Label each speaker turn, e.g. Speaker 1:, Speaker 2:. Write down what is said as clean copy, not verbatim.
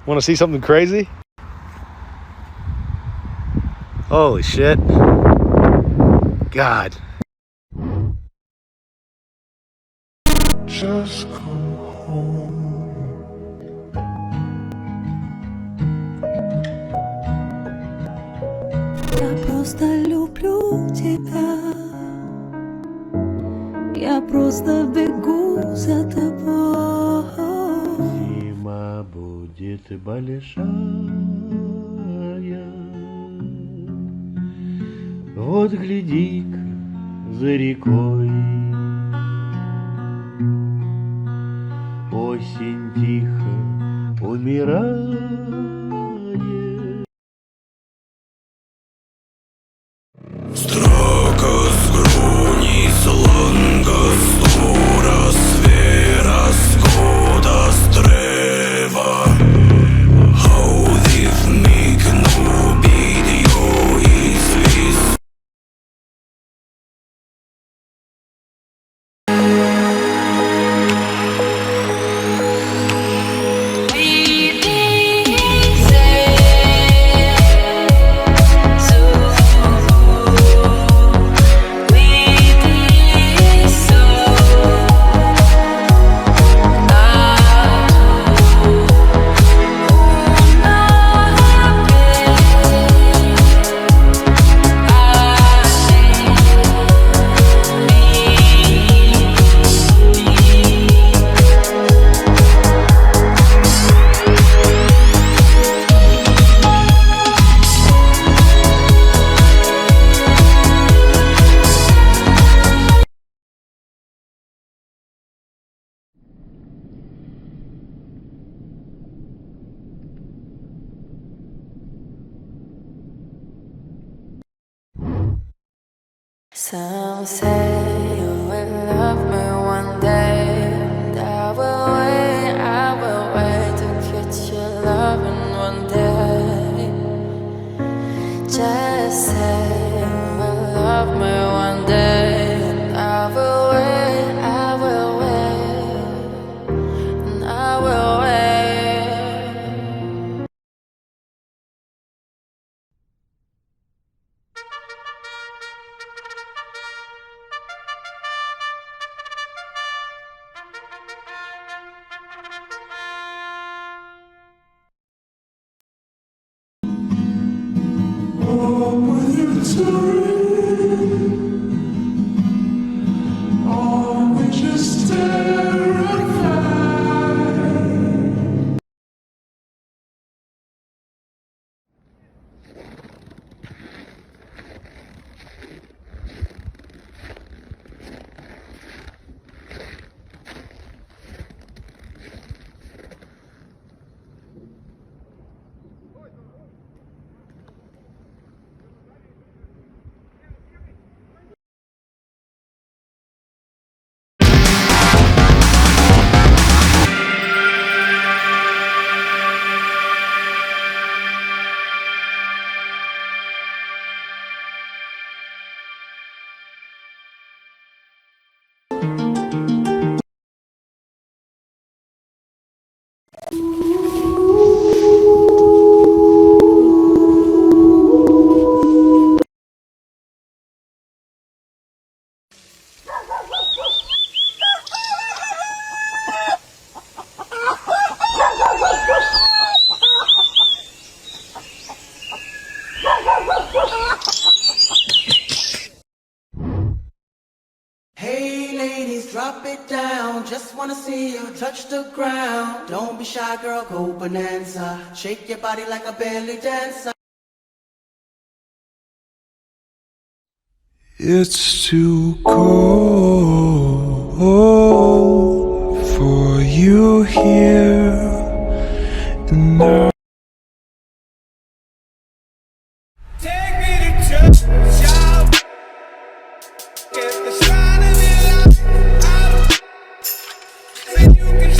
Speaker 1: Want to see something crazy? Holy shit. God.
Speaker 2: Just come home.
Speaker 3: Я просто люблю тебя. Я просто бегу за тобой.
Speaker 2: Зима будет большая. Вот гляди-ка за рекой. Осень тихо умирает.
Speaker 4: Страка сгруни сланга стора сфера скода стрева. Хаудив мигну бідьо і свіс.
Speaker 3: Some say you will love me one day, and I will wait to catch your loving one day. Just say you will love me one day, and I will wait, and I will wait.
Speaker 5: Hey ladies, drop it down. Just wanna see you touch the ground. Don't be shy, girl, go bonanza. Shake your body like a belly dancer.
Speaker 2: It's too cold for you here and now.
Speaker 4: Take me to church, shout. Get the shine in it out. So you can